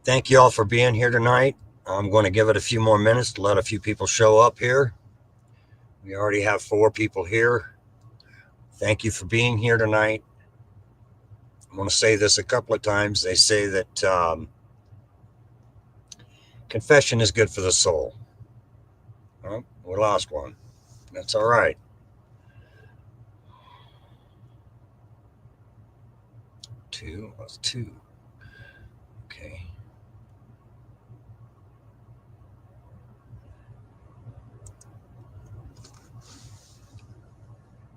Thank you all for being here tonight. I'm going to give it a few more minutes to let a few people show up here. We already have 4 people here. Thank you for being here tonight. I'm going to say this a couple of times. They say that confession is good for the soul. Well, we lost one. That's all right. Two. That's two. Okay.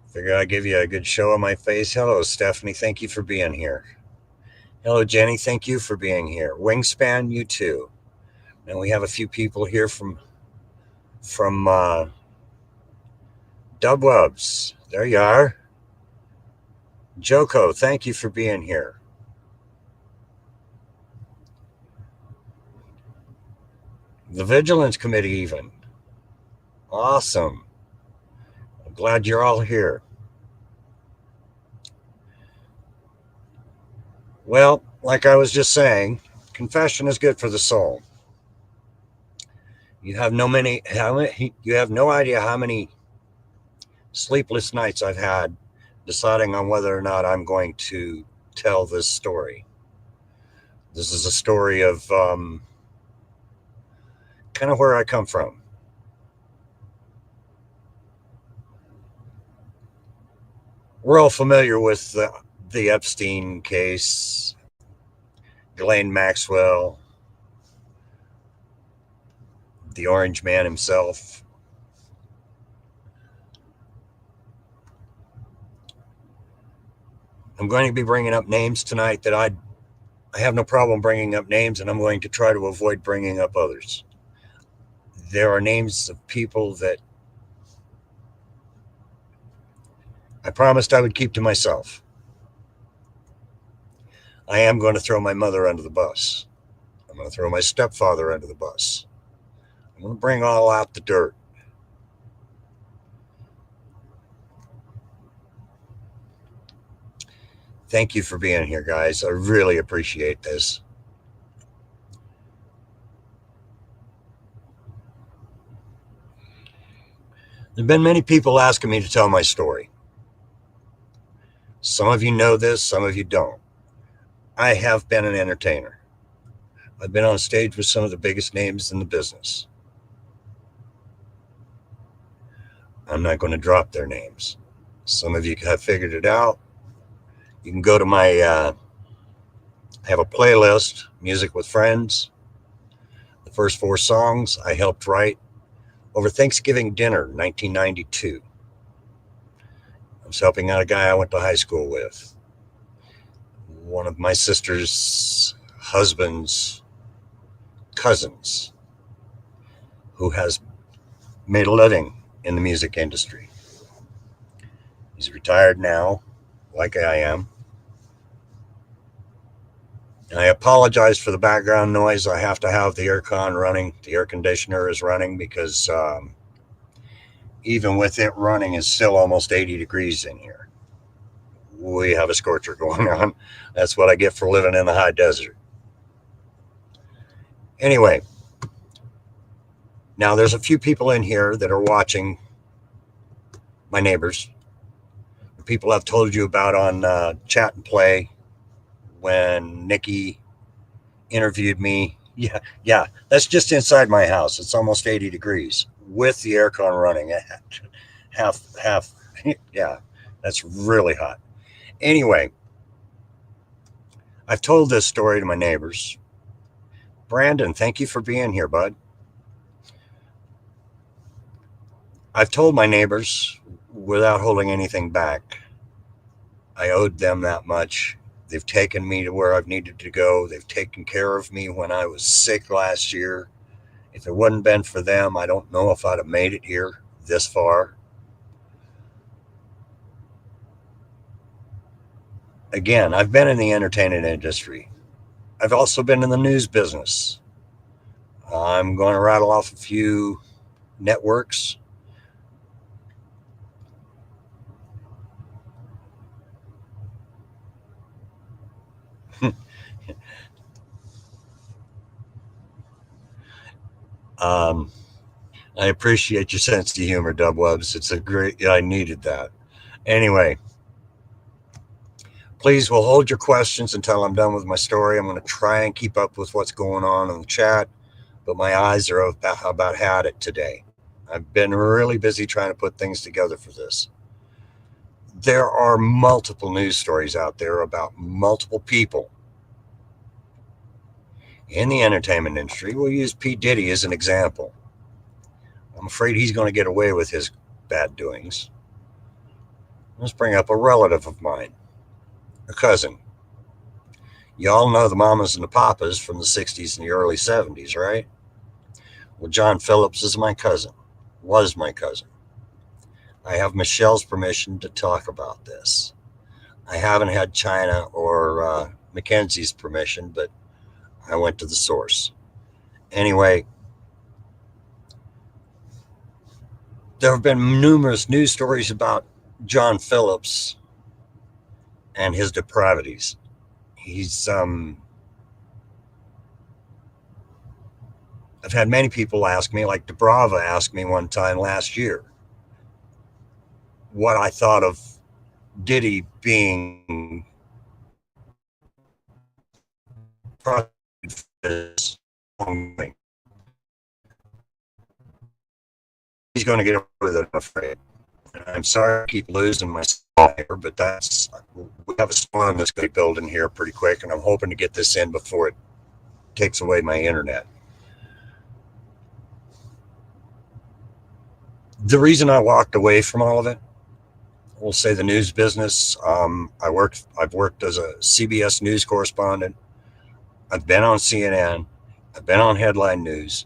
Figure I'd give you a good show of my face. Hello, Stephanie. Thank you for being here. Hello, Jenny. Thank you for being here. Wingspan, you too. And we have a few people here from Dubwebs. There you are. Joko, thank you for being here. The Vigilance Committee, even. Awesome. I'm glad you're all here. Well, like I was just saying, confession is good for the soul. You have no idea how many sleepless nights I've had deciding on whether or not I'm going to tell this story. This is a story of kind of where I come from. We're all familiar with the Epstein case, Ghislaine Maxwell, the Orange Man himself. I'm going to be bringing up names tonight that I have no problem bringing up names, and I'm going to try to avoid bringing up others. There are names of people that I promised I would keep to myself. I am going to throw my mother under the bus. I'm going to throw my stepfather under the bus. I'm going to bring all out the dirt. Thank you for being here, guys. I really appreciate this. There have been many people asking me to tell my story. Some of you know this, some of you don't. I have been an entertainer. I've been on stage with some of the biggest names in the business. I'm not going to drop their names. Some of you have figured it out. You can go to I have a playlist, Music with Friends. The first 4 songs I helped write over Thanksgiving dinner, 1992. I was helping out a guy I went to high school with. One of my sister's husband's cousins who has made a living in the music industry. He's retired now, like I am. And I apologize for the background noise. I have to have the aircon running. The air conditioner is running because even with it running, it's still almost 80 degrees in here. We have a scorcher going on. That's what I get for living in the high desert. Anyway, now there's a few people in here that are watching, my neighbors, the people I've told you about on Chat and Play when Nikki interviewed me. Yeah, that's just inside my house. It's almost 80 degrees with the aircon running at half. Yeah, that's really hot. Anyway, I've told this story to my neighbors. Brandon, thank you for being here, bud. I've told my neighbors without holding anything back. I owed them that much. They've taken me to where I've needed to go. They've taken care of me when I was sick last year. If it wouldn't been for them, I don't know if I'd have made it here this far. Again, I've been in the entertainment industry. I've also been in the news business. I'm going to rattle off a few networks. Um, I appreciate your sense of humor, Dubwebs. It's a great, I needed that. Anyway, please, we'll hold your questions until I'm done with my story. I'm going to try and keep up with what's going on in the chat, but my eyes are about had it today. I've been really busy trying to put things together for this. There are multiple news stories out there about multiple people in the entertainment industry. We'll use P. Diddy as an example. I'm afraid he's going to get away with his bad doings. Let's bring up a relative of mine, a cousin. Y'all know the mamas and the papas from the 60s and the early 70s, right? Well, John Phillips is my cousin, was my cousin. I have Michelle's permission to talk about this. I haven't had China or Mackenzie's permission, but I went to the source. Anyway, there have been numerous news stories about John Phillips and his depravities. He's I've had many people ask me, like DeBrava asked me one time last year, what I thought of Diddy being prosecuted for this wrongdoing. He's going to get away with it, I'm afraid. I'm sorry I keep losing my here, but we have a storm that's going to build in here pretty quick, and I'm hoping to get this in before it takes away my internet. The reason I walked away from all of it, we'll say the news business. I've worked as a CBS news correspondent. I've been on CNN. I've been on headline news.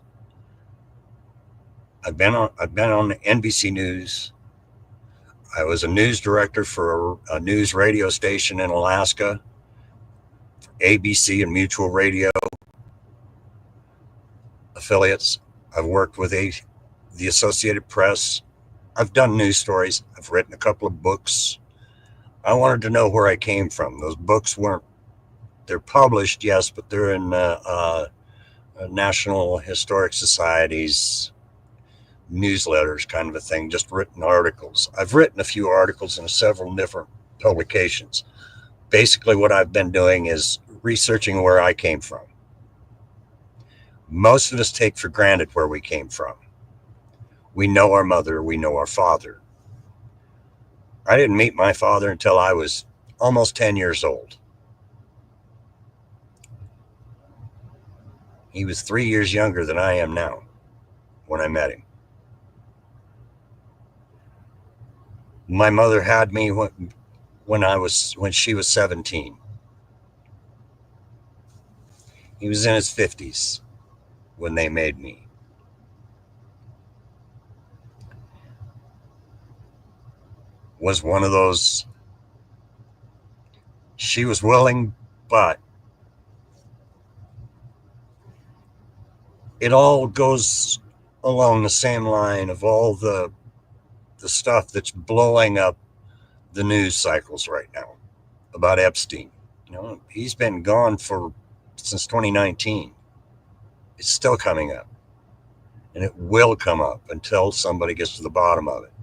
I've been on NBC News. I was a news director for a news radio station in Alaska, ABC and Mutual Radio affiliates. I've worked with the Associated Press. I've done news stories. I've written a couple of books. I wanted to know where I came from. Those books they're published, yes, but they're in National Historic Society's newsletters, kind of a thing, just written articles. I've written a few articles in several different publications. Basically, what I've been doing is researching where I came from. Most of us take for granted where we came from. We know our mother, we know our father. I didn't meet my father until I was almost 10 years old. He was 3 years younger than I am now when I met him. My mother had me when she was 17. He was in his 50s when they made me. Was one of those, she was willing, but it all goes along the same line of all the stuff that's blowing up the news cycles right now about Epstein. He's been gone since 2019. It's still coming up, and it will come up until somebody gets to the bottom of it.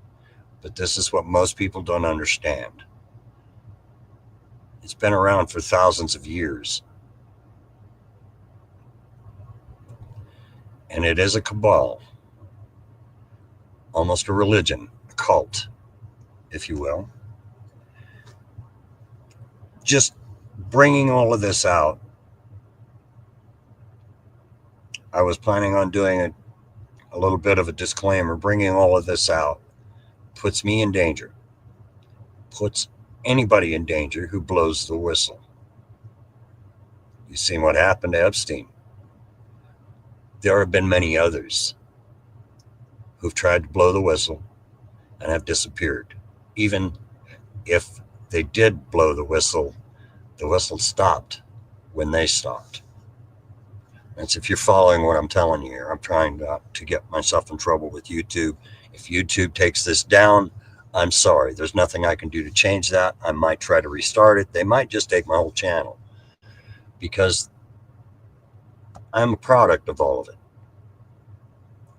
But this is what most people don't understand. It's been around for thousands of years, and it is a cabal, almost a religion, a cult, if you will. Just bringing all of this out, I was planning on doing a little bit of a disclaimer. Bringing all of this out puts me in danger, puts anybody in danger who blows the whistle. You've seen what happened to Epstein. There have been many others who've tried to blow the whistle and have disappeared. Even if they did blow the whistle stopped when they stopped. That's if you're following what I'm telling you here. I'm trying to get myself in trouble with YouTube. If YouTube takes this down, I'm sorry. There's nothing I can do to change that. I might try to restart it. They might just take my whole channel because I'm a product of all of it.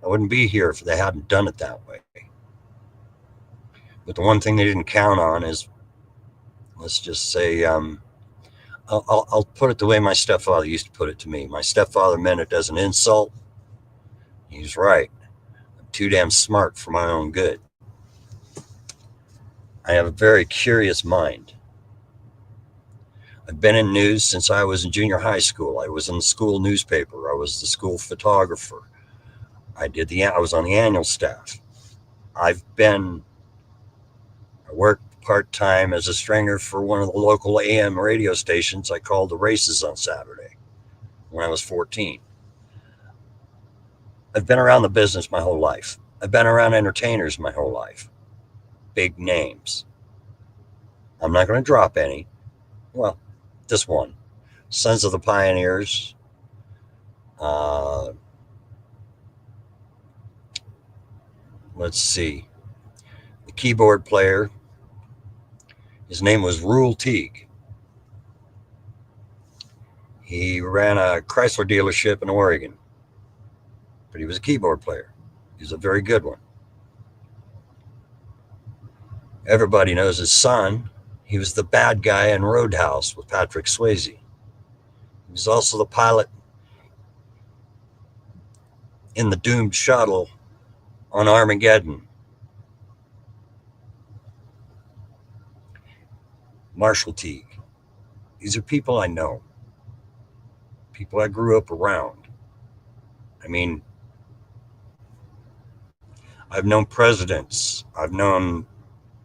I wouldn't be here if they hadn't done it that way. But the one thing they didn't count on is, let's just say, I'll put it the way my stepfather used to put it to me. My stepfather meant it as an insult. He's right. I'm too damn smart for my own good. I have a very curious mind. I've been in news since I was in junior high school. I was in the school newspaper. I was the school photographer. I was on the annual staff. I've been I worked part time as a stringer for one of the local AM radio stations. I called the races on Saturday when I was 14. I've been around the business my whole life. I've been around entertainers my whole life. Big names. I'm not going to drop any. Well, this one. Sons of the Pioneers. Uh, let's see. The keyboard player. His name was Rule Teague. He ran a Chrysler dealership in Oregon, but he was a keyboard player. He was a very good one. Everybody knows his son. He was the bad guy in Roadhouse with Patrick Swayze. He was also the pilot in the doomed shuttle on Armageddon. Marshall Teague. These are people I know, people I grew up around. I mean, I've known presidents. I've known,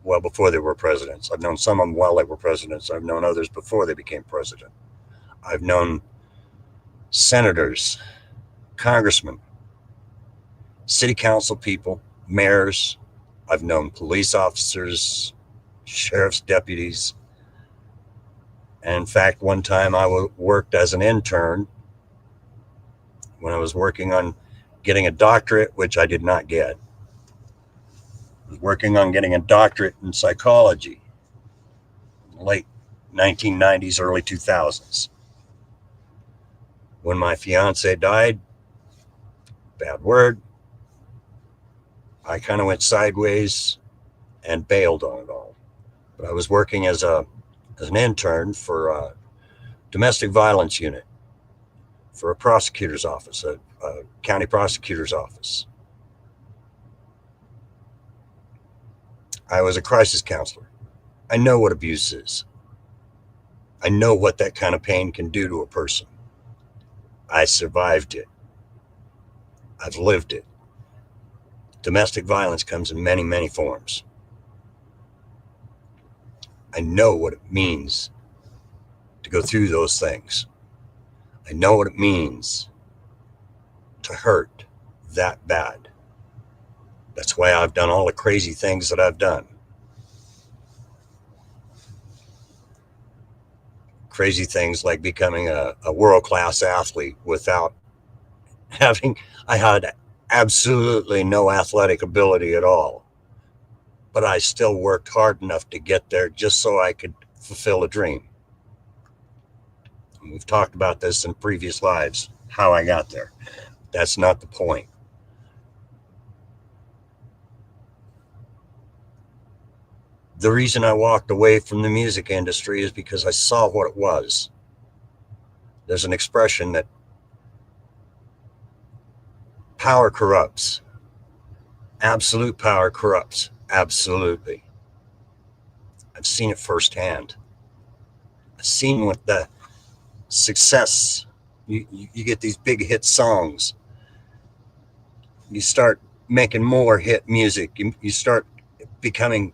well, before they were presidents. I've known some of them while they were presidents. I've known others before they became president. I've known senators, congressmen, city council people, mayors. I've known police officers, sheriff's deputies. And in fact, one time I worked as an intern when I was working on getting a doctorate, which I did not get. I was working on getting a doctorate in psychology, late 1990s, early 2000s. When my fiance died, bad word, I kind of went sideways and bailed on it all. But I was working as an intern for a domestic violence unit for a prosecutor's office, a county prosecutor's office. I was a crisis counselor. I know what abuse is. I know what that kind of pain can do to a person. I survived it. I've lived it. Domestic violence comes in many, many forms. I know what it means to go through those things. I know what it means to hurt that bad. That's why I've done all the crazy things that I've done. Crazy things like becoming a world-class athlete without I had absolutely no athletic ability at all. But I still worked hard enough to get there just so I could fulfill a dream. And we've talked about this in previous lives, how I got there. That's not the point. The reason I walked away from the music industry is because I saw what it was. There's an expression that power corrupts. Absolute power corrupts. Absolutely. I've seen it firsthand. I've seen what the success, you get these big hit songs. You start making more hit music. You start becoming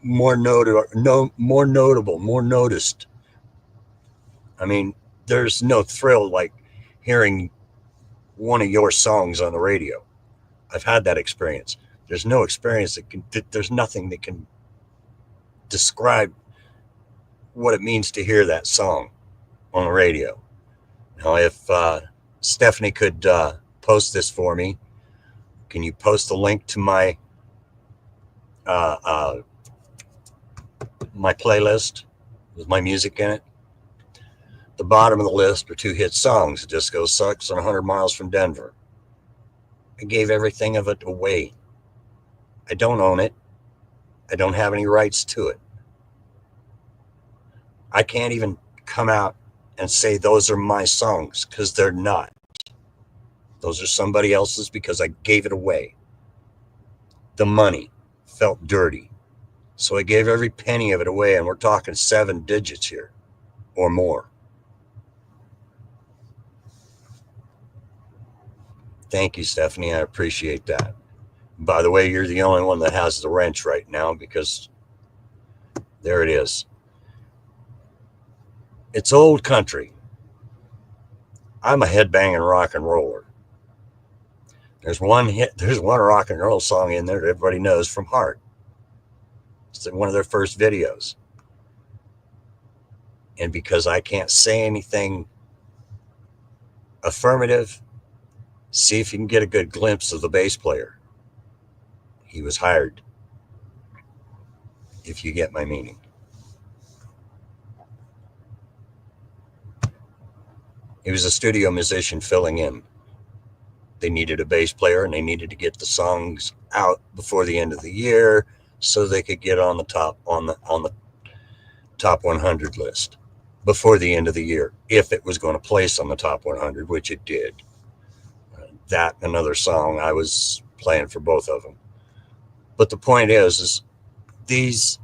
more notable, more noticed. I mean, there's no thrill like hearing one of your songs on the radio. I've had that experience. There's no experience there's nothing that can describe what it means to hear that song on the radio. Now, if Stephanie could post this for me, can you post the link to my my playlist with my music in it? The bottom of the list are two hit songs, Disco Sucks and 100 Miles from Denver. I gave everything of it away. I don't own it. I don't have any rights to it. I can't even come out and say those are my songs because they're not. Those are somebody else's because I gave it away. The money felt dirty. So I gave every penny of it away, and we're talking 7 digits here or more. Thank you, Stephanie. I appreciate that. By the way, you're the only one that has the wrench right now because there it is. It's old country. I'm a headbanging rock and roller. There's one rock and roll song in there that everybody knows from heart. It's in one of their first videos. And because I can't say anything affirmative, see if you can get a good glimpse of the bass player. He was hired, if you get my meaning. He was a studio musician filling in. They needed a bass player, and they needed to get the songs out before the end of the year so they could get on the top 100 list before the end of the year, if it was going to place on the top 100, which it did. That and another song, I was playing for both of them. But the point is these,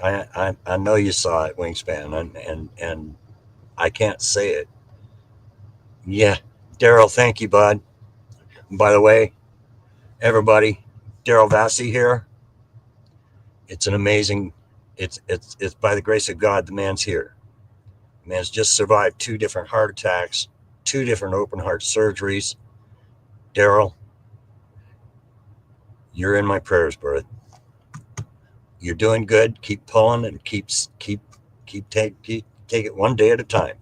I know you saw it, Wingspan, and I can't say it. Yeah, Daryl, thank you, bud. By the way, everybody, Daryl Vassy here. It's an amazing, it's by the grace of God, the man's here. The man's just survived 2 different heart attacks, 2 different open heart surgeries. Daryl, you're in my prayers, bro. You're doing good. Keep pulling and take it one day at a time.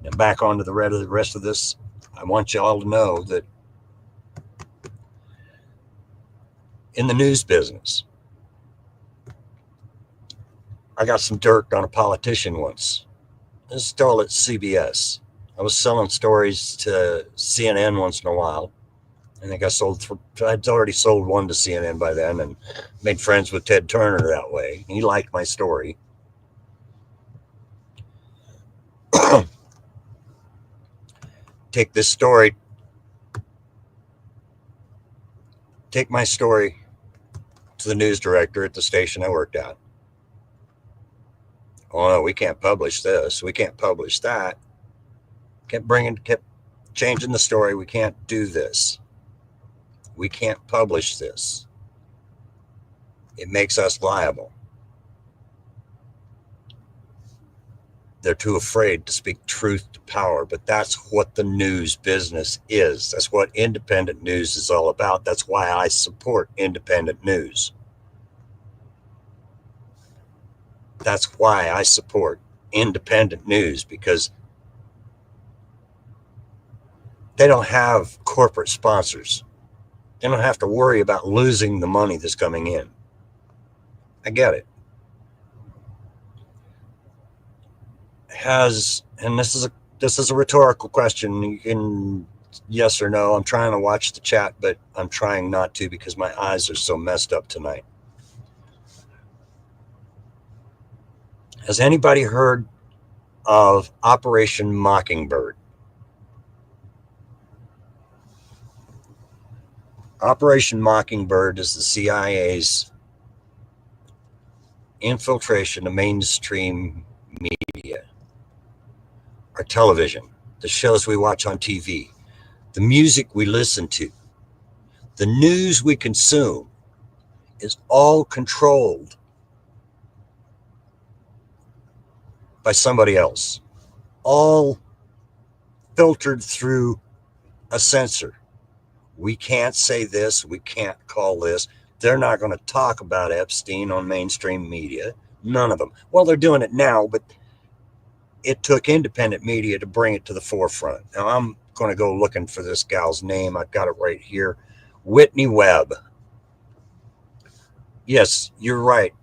Now back on to the rest of this. I want you all to know that in the news business, I got some dirt on a politician once. This is still at CBS. I was selling stories to CNN once in a while. I think I'd already sold one to CNN by then and made friends with Ted Turner that way. He liked my story. Take my story to the news director at the station I worked at. Oh no, we can't publish this. We can't publish that. Kept changing the story. We can't do this. We can't publish this. It makes us liable. They're too afraid to speak truth to power, but that's what the news business is. That's what independent news is all about. That's why I support independent news. That's why I support independent news, because they don't have corporate sponsors. They don't have to worry about losing the money that's coming in. I get it. And this is a rhetorical question. You can yes or no. I'm trying to watch the chat, but I'm trying not to because my eyes are so messed up tonight. Has anybody heard of Operation Mockingbird? Operation Mockingbird is the CIA's infiltration of mainstream media, our television, the shows we watch on TV, the music we listen to, the news we consume is all controlled by somebody else, all filtered through a censor. We can't say this, we can't call this. They're not going to talk about Epstein on mainstream media. None of them. Well, they're doing it now, but it took independent media to bring it to the forefront. Now, I'm going to go looking for this gal's name. I've got it right here. Whitney Webb. Yes, you're right.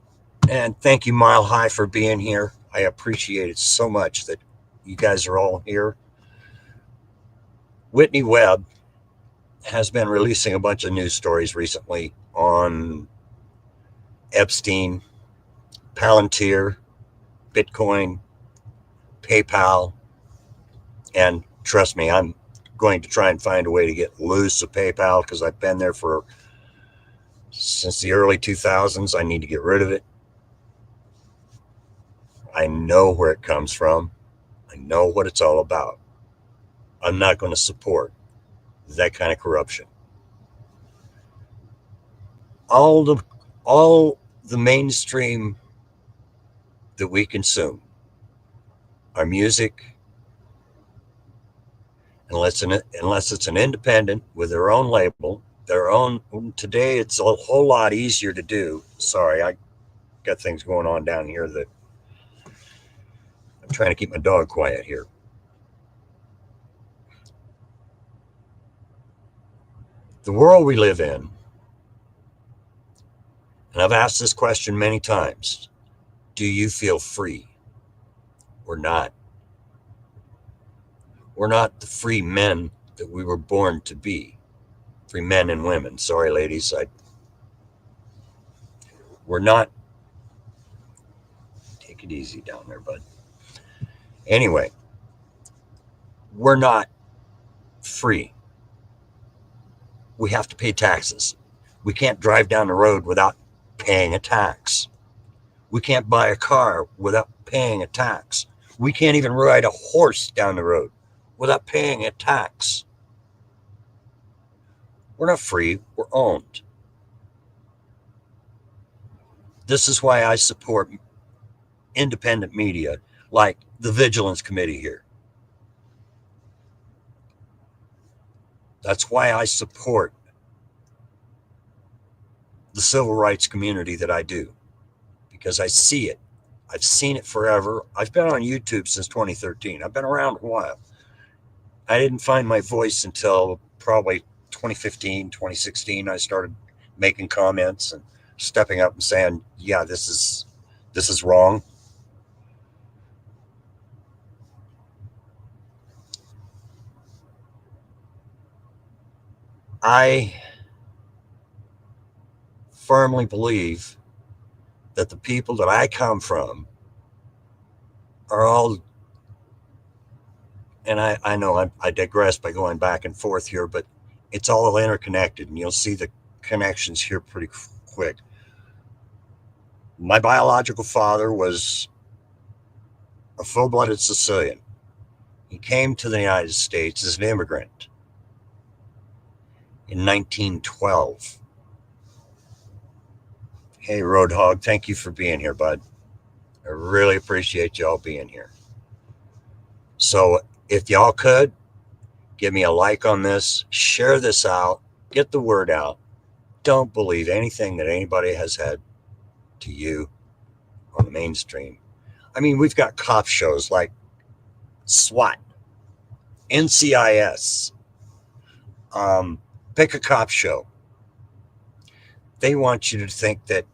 And thank you, Mile High, for being here. I appreciate it so much that you guys are all here. Whitney Webb has been releasing a bunch of news stories recently on Epstein, Palantir, Bitcoin, PayPal, and trust me, I'm going to try and find a way to get loose of PayPal because I've been there for since the early 2000s. I need to get rid of it. I know where it comes from. I know what it's all about. I'm not going to support that kind of corruption. All the all the mainstream that we consume, our music, unless it's an independent with their own label, their own. Today, it's a whole lot easier to do. Sorry, I got things going on down here that I'm trying to keep my dog quiet here. The world we live in, and I've asked this question many times, do you feel free or not? We're not the free men that we were born to be. Free men and women. Sorry, ladies. We're not. Take it easy down there, bud. Anyway, we're not free. We have to pay taxes. We can't drive down the road without paying a tax. We can't buy a car without paying a tax. We can't even ride a horse down the road without paying a tax. We're not free, we're owned. This is why I support independent media like the Vigilance Committee here. That's why I support the civil rights community that I do, because I see it. I've seen it forever. I've been on YouTube since 2013. I've been around a while. I didn't find my voice until probably 2015, 2016. I started making comments and stepping up and saying, yeah, this is wrong. I firmly believe that the people that I come from are all, and I know I digress by going back and forth here, but it's all interconnected, and you'll see the connections here pretty quick. My biological father was a full-blooded Sicilian. He came to the United States as an immigrant in 1912. Hey, Roadhog, thank you for being here, bud. I really appreciate y'all being here. So if y'all could, give me a like on this, share this out, get the word out. Don't believe anything that anybody has had to you on the mainstream. I mean, we've got cop shows like SWAT, NCIS, pick a cop show. They want you to think that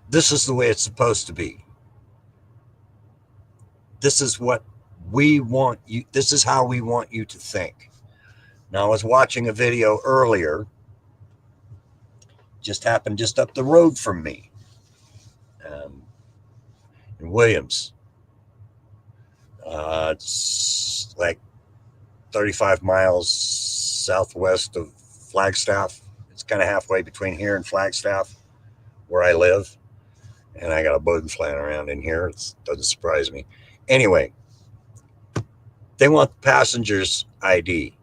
this is the way it's supposed to be. This is what we want you, this is how we want you to think. Now, I was watching a video earlier, just happened just up the road from me, in Williams. It's like 35 miles southwest of Flagstaff. It's kind of halfway between here and Flagstaff, where I live. And I got a bug flying around in here. It doesn't surprise me. Anyway, they want the passenger's ID.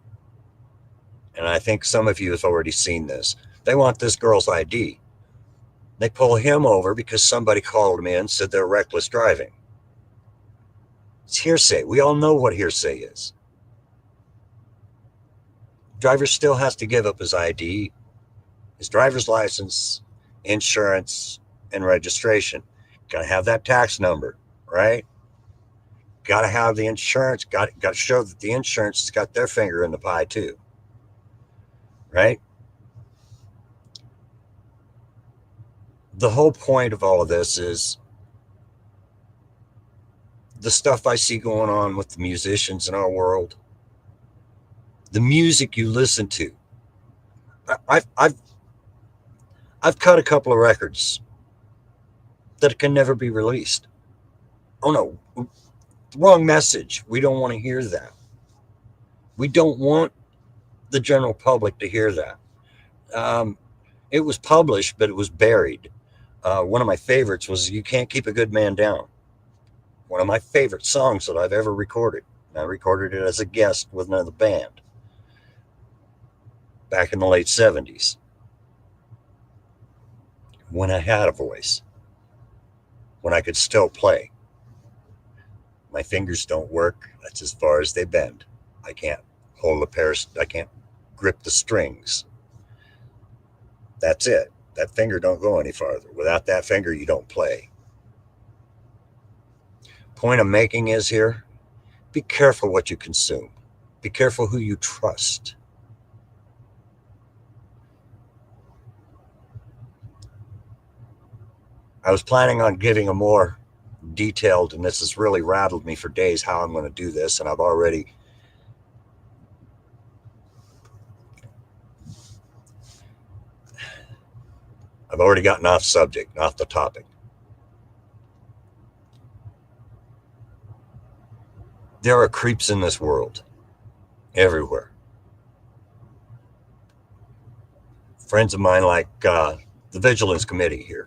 And I think some of you have already seen this. They want this girl's ID. They pull him over because somebody called him in and said they're reckless driving. It's hearsay. We all know what hearsay is. Driver still has to give up his ID, his driver's license, insurance, and registration. Got to have that tax number, right? Got to have the insurance. Got to show that the insurance has got their finger in the pie too, right? The whole point of all of this is the stuff I see going on with the musicians in our world, the music you listen to. I've I've I've cut a couple of records that can never be released. Oh no, wrong message. We don't want to hear that. We don't want the general public to hear that. Um, it was published, but it was buried. One of my favorites was "You Can't Keep a Good Man Down." One of my favorite songs that I've ever recorded. And I recorded it as a guest with another band back in the late 70s when I had a voice, when I could still play. My fingers don't work. That's as far as they bend. I can't hold a pair. I can't grip the strings. That's it. That finger don't go any farther. Without that finger, you don't play. Point I'm making is here, be careful what you consume. Be careful who you trust. I was planning on giving a more detailed, and this has really rattled me for days how I'm going to do this, and I've already gotten off subject, off the topic. There are creeps in this world, everywhere. Friends of mine like the Vigilance Committee here,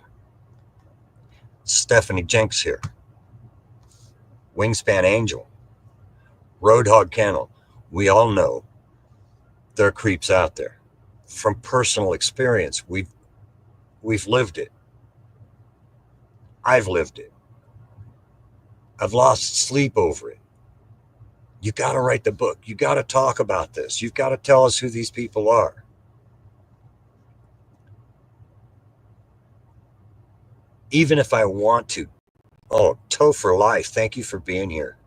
Stephanie Jenks here, Wingspan Angel, Roadhog Kennel. We all know there are creeps out there. From personal experience, we've lived it. I've lived it. I've lost sleep over it. You got to write the book. You got to talk about this. You've got to tell us who these people are. Even if I want to. Oh, Toe for Life, thank you for being here.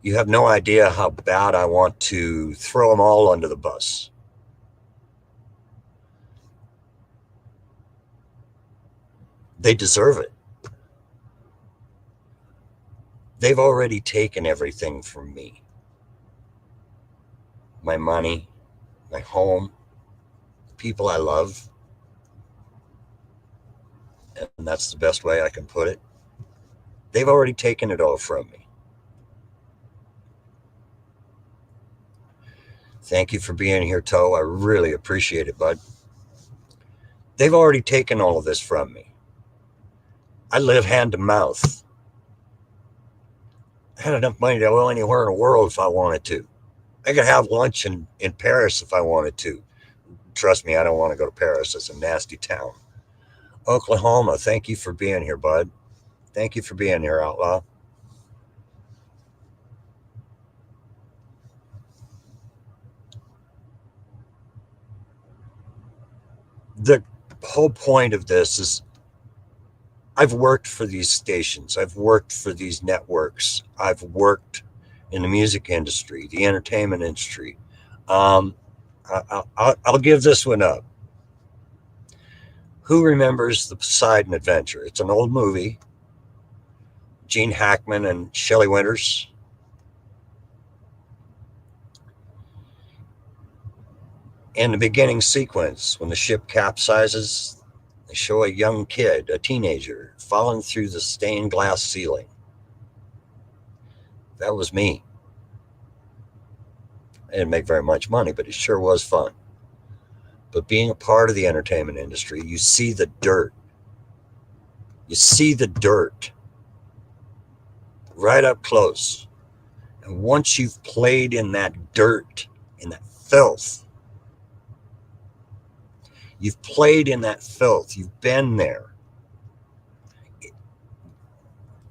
You have no idea how bad I want to throw them all under the bus. They deserve it. They've already taken everything from me. My money, my home, the people I love. And that's the best way I can put it. They've already taken it all from me. Thank you for being here, Toe. I really appreciate it, bud. They've already taken all of this from me. I live hand to mouth. I had enough money to go anywhere in the world if I wanted to. I could have lunch in Paris if I wanted to. Trust me, I don't want to go to Paris. It's a nasty town. Oklahoma, thank you for being here, bud. Thank you for being here, Outlaw. The whole point of this is I've worked for these stations. I've worked for these networks. I've worked in the music industry, the entertainment industry. Um, I'll give this one up. Who remembers The Poseidon Adventure? It's an old movie. Gene Hackman and Shelley Winters. In the beginning sequence, when the ship capsizes, they show a young kid, a teenager, falling through the stained glass ceiling. That was me. I didn't make very much money, but it sure was fun. But being a part of the entertainment industry, you see the dirt. You see the dirt right up close. And once you've played in that dirt, in that filth, you've played in that filth, you've been there.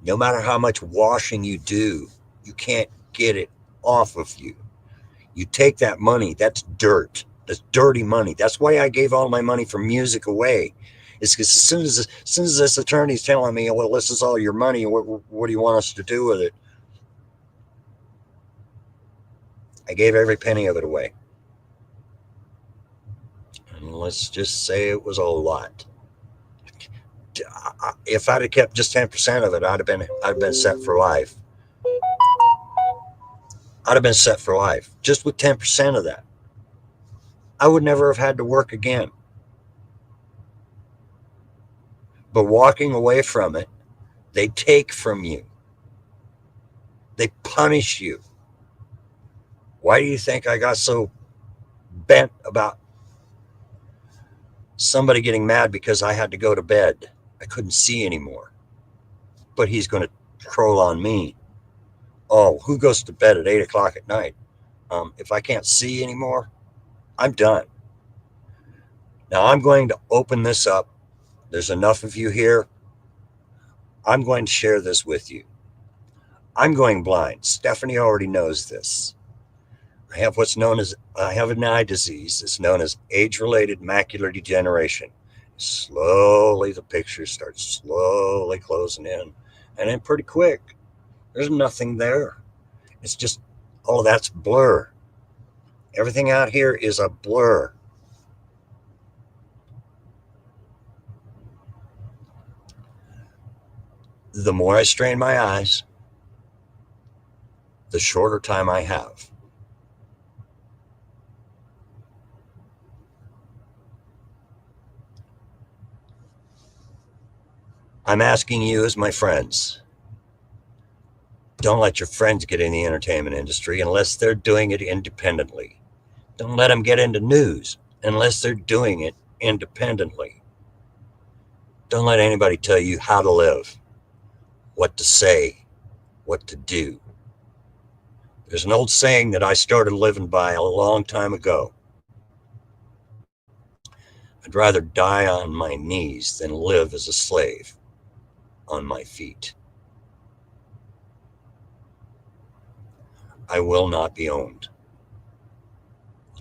No matter how much washing you do, you can't get it off of you. You take that money, that's dirt. That's dirty money. That's why I gave all my money for music away. It's because as soon as this attorney's telling me, well, this is all your money, what do you want us to do with it? I gave every penny of it away. And let's just say it was a lot. If I'd have kept just 10% of it, I'd been set for life. I'd have been set for life just with 10% of that. I would never have had to work again. But walking away from it, they take from you. They punish you. Why do you think I got so bent about somebody getting mad because I had to go to bed? I couldn't see anymore. But he's going to troll on me. Oh, who goes to bed at 8 o'clock at night? If I can't see anymore, I'm done. Now I'm going to open this up. There's enough of you here. I'm going to share this with you. I'm going blind. Stephanie already knows this. I have an eye disease. It's known as age-related macular degeneration. Slowly, the picture starts slowly closing in, and then pretty quick, there's nothing there. It's just all of that's blur. Everything out here is a blur. The more I strain my eyes, the shorter time I have. I'm asking you as my friends, don't let your friends get in the entertainment industry unless they're doing it independently. Don't let them get into news unless they're doing it independently. Don't let anybody tell you how to live, what to say, what to do. There's an old saying that I started living by a long time ago. I'd rather die on my knees than live as a slave on my feet. I will not be owned.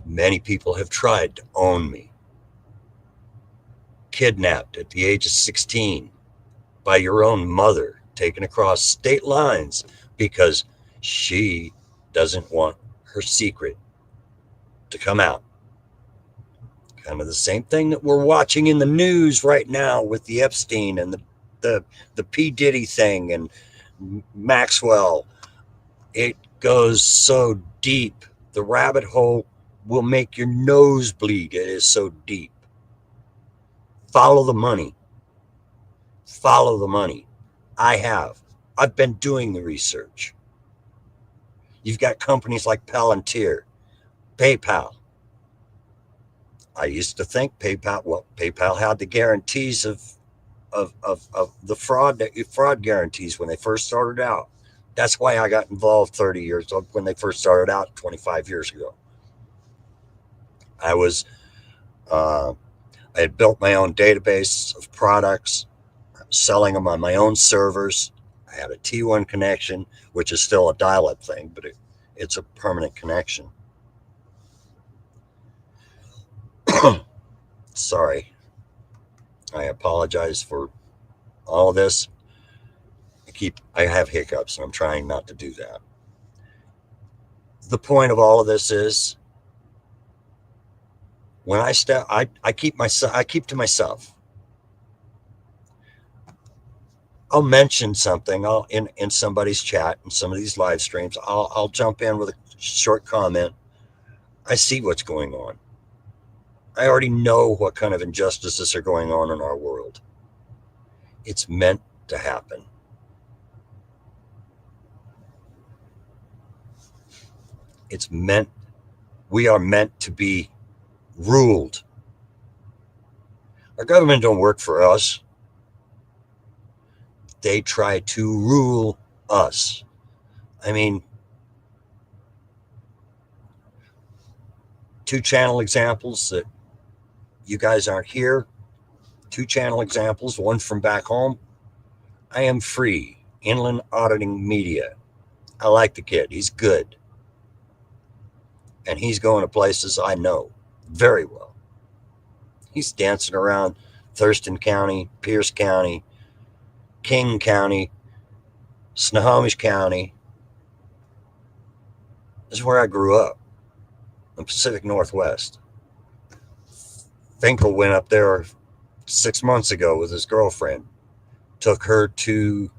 Many people have tried to own me. Kidnapped at the age of 16 by your own mother, taken across state lines because she doesn't want her secret to come out. Kind of the same thing that we're watching in the news right now with the Epstein and the P. Diddy thing and Maxwell. It goes so deep. The rabbit hole will make your nose bleed. It is so deep. Follow the money. Follow the money. I have. I've been doing the research. You've got companies like Palantir, PayPal. I used to think PayPal had the guarantees of the fraud guarantees when they first started out. That's why I got involved 30 years ago when they first started out 25 years ago. I had built my own database of products, selling them on my own servers. I had a T1 connection, which is still a dial-up thing, but it's a permanent connection. Sorry. I apologize for all of this. I have hiccups, and I'm trying not to do that. The point of all of this is when I keep to myself. I'll mention something in somebody's chat in some of these live streams. I'll jump in with a short comment. I see what's going on. I already know what kind of injustices are going on in our world. It's meant to happen. We are meant to be ruled. Our government don't work for us. They try to rule us. I mean, 2-channel examples that you guys aren't here. 2-channel examples, one from back home. I am free. Inland Auditing Media. I like the kid. He's good. And he's going to places I know very well. He's dancing around Thurston County, Pierce County, King County, Snohomish County. This is where I grew up, in the Pacific Northwest. Finkel went up there 6 months ago with his girlfriend. took her to,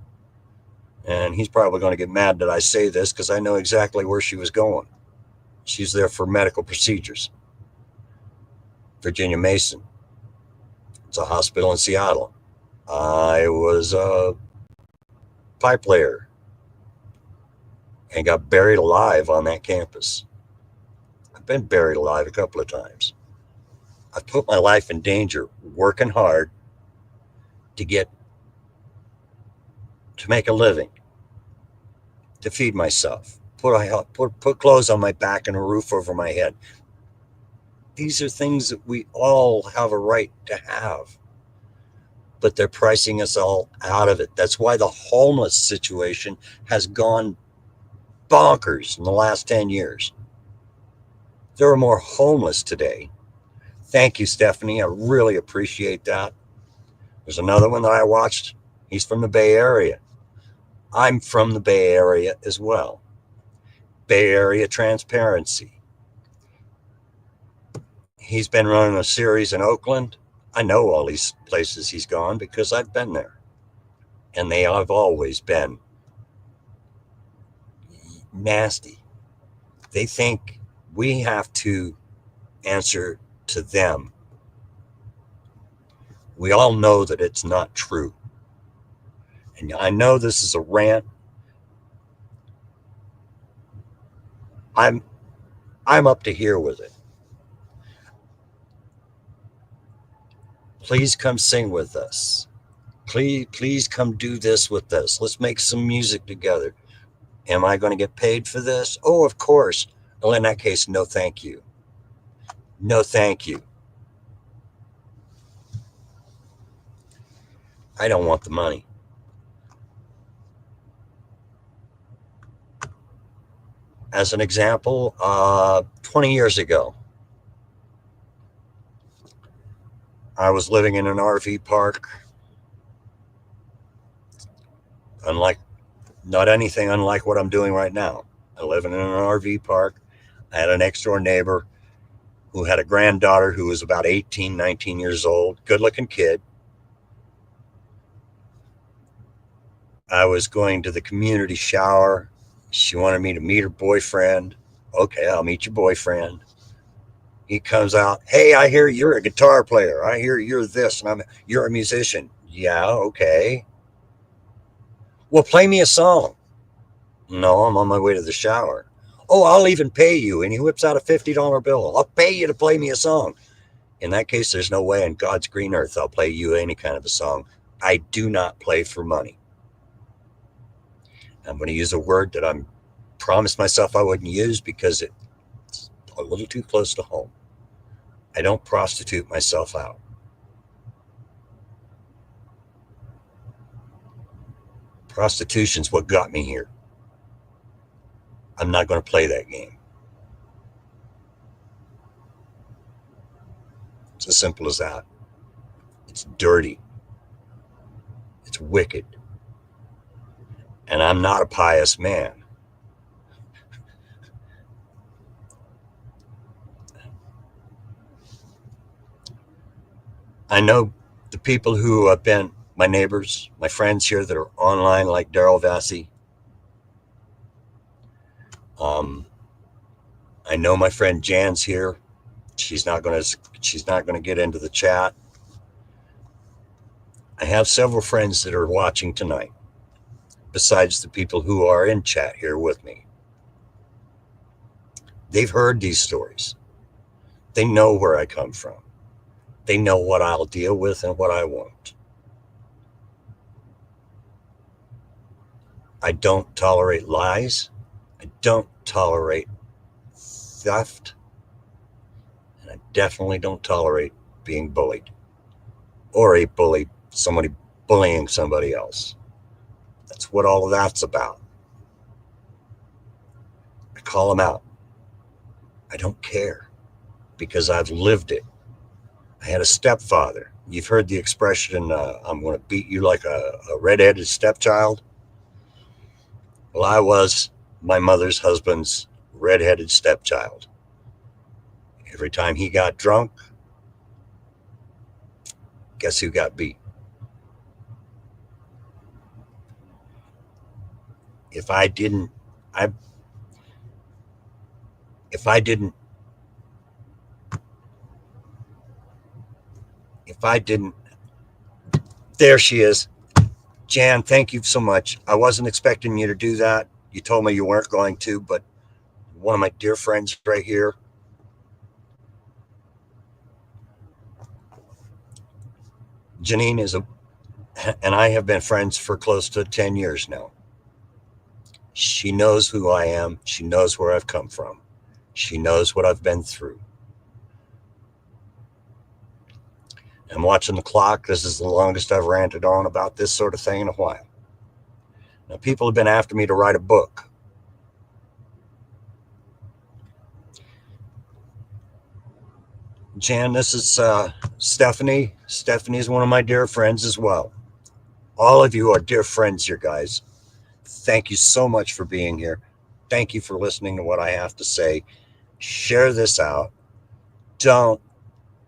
and he's probably going to get mad that I say this because I know exactly where she was going. She's there for medical procedures. Virginia Mason. It's a hospital in Seattle. I was a pipe layer and got buried alive on that campus. I've been buried alive a couple of times. I've put my life in danger working hard to get to make a living, to feed myself, put clothes on my back and a roof over my head. These are things that we all have a right to have, but they're pricing us all out of it. That's why the homeless situation has gone bonkers in the last 10 years. There are more homeless today. Thank you, Stephanie. I really appreciate that. There's another one that I watched. He's from the Bay Area. I'm from the Bay Area as well. Bay Area Transparency. He's been running a series in Oakland. I know all these places he's gone because I've been there. And they have always been nasty. They think we have to answer to them. We all know that it's not true. And I know this is a rant. I'm up to here with it. Please come sing with us. Please come do this with us. Let's make some music together. Am I going to get paid for this? Oh, of course. Well, in that case, no thank you. No thank you. I don't want the money. As an example, 20 years ago, I was living in an RV park. Not anything unlike what I'm doing right now. I live in an RV park. I had a next door neighbor who had a granddaughter who was about 18, 19 years old, good looking kid. I was going to the community shower. She wanted me to meet her boyfriend. Okay, I'll meet your boyfriend. He comes out. Hey, I hear you're a guitar player. I hear you're this, and you're a musician. Yeah, okay. Well, play me a song. No, I'm on my way to the shower. Oh, I'll even pay you. And he whips out a $50 bill. I'll pay you to play me a song. In that case, there's no way on God's green earth I'll play you any kind of a song. I do not play for money. I'm going to use a word that I promised myself I wouldn't use because it's a little too close to home. I don't prostitute myself out. Prostitution's what got me here. I'm not going to play that game. It's as simple as that. It's dirty. It's wicked. And I'm not a pious man. I know the people who have been my neighbors, my friends here that are online, like Daryl Vassy. I know my friend Jan's here. She's not going to get into the chat. I have several friends that are watching tonight, besides the people who are in chat here with me. They've heard these stories. They know where I come from. They know what I'll deal with and what I won't. I don't tolerate lies. I don't tolerate theft. And I definitely don't tolerate being bullied or somebody bullying somebody else. That's what all of that's about. I call them out. I don't care because I've lived it. I had a stepfather. You've heard the expression, I'm going to beat you like a redheaded stepchild. Well, I was my mother's husband's redheaded stepchild. Every time he got drunk, guess who got beat? if I didn't, I if I didn't, if I didn't, there she is. Jan, thank you so much. I wasn't expecting you to do that. You told me you weren't going to, but one of my dear friends right here. Janine is and I have been friends for close to 10 years now. She knows who I am. She knows where I've come from. She knows what I've been through. I'm watching the clock. This is the longest I've ranted on about this sort of thing in a while. Now, people have been after me to write a book. Jan, this is Stephanie. Stephanie is one of my dear friends as well. All of you are dear friends here, guys. Thank you so much for being here. Thank you for listening to what I have to say. Share this out. Don't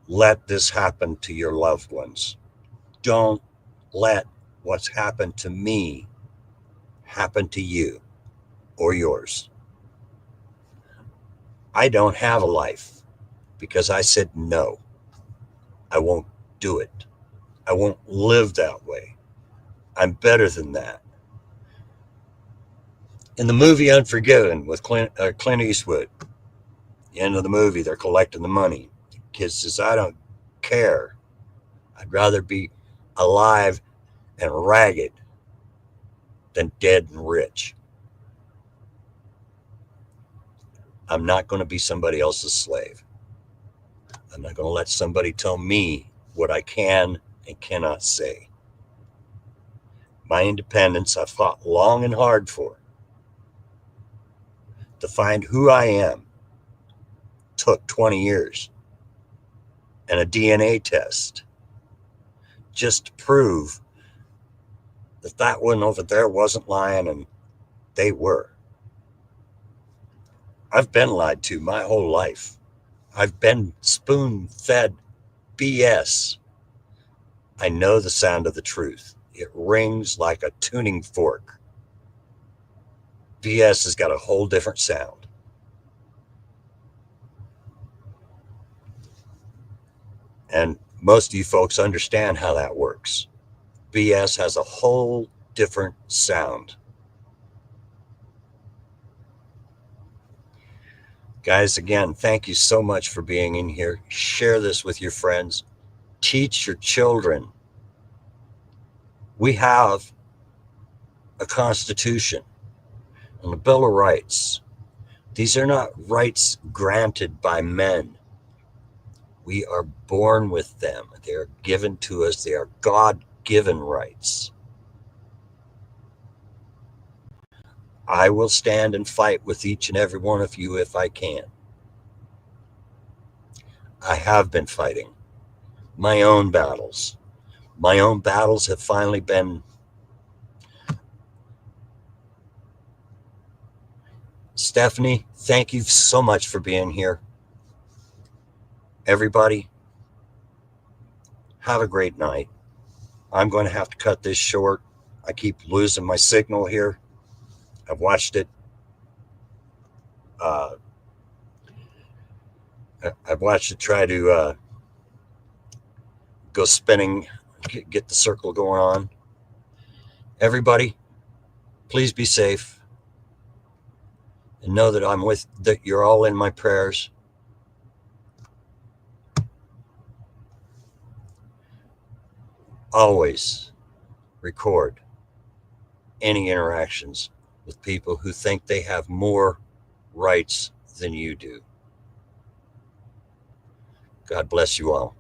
let this happen to your loved ones. Don't let what's happened to me happen to you or yours. I don't have a life because I said no. I won't do it. I won't live that way. I'm better than that. In the movie Unforgiven with Clint Eastwood, the end of the movie, they're collecting the money. The kid says, I don't care. I'd rather be alive and ragged than dead and rich. I'm not going to be somebody else's slave. I'm not going to let somebody tell me what I can and cannot say. My independence, I've fought long and hard for. To find who I am took 20 years and a DNA test just to prove that that one over there wasn't lying and they were. I've been lied to my whole life. I've been spoon-fed BS. I know the sound of the truth. It rings like a tuning fork. BS has got a whole different sound. And most of you folks understand how that works. BS has a whole different sound. Guys, again, thank you so much for being in here. Share this with your friends. Teach your children. We have a Constitution and a Bill of Rights. These are not rights granted by men. We are born with them. They are given to us. They are God-given rights. I will stand and fight with each and every one of you if I can. I have been fighting my own battles. My own battles have finally been. Stephanie, thank you so much for being here. Everybody, have a great night. I'm going to have to cut this short. I keep losing my signal here. I've watched it. I've watched it try to go spinning, get the circle going on. Everybody, please be safe and know that that you're all in my prayers. Always record any interactions with people who think they have more rights than you do. God bless you all.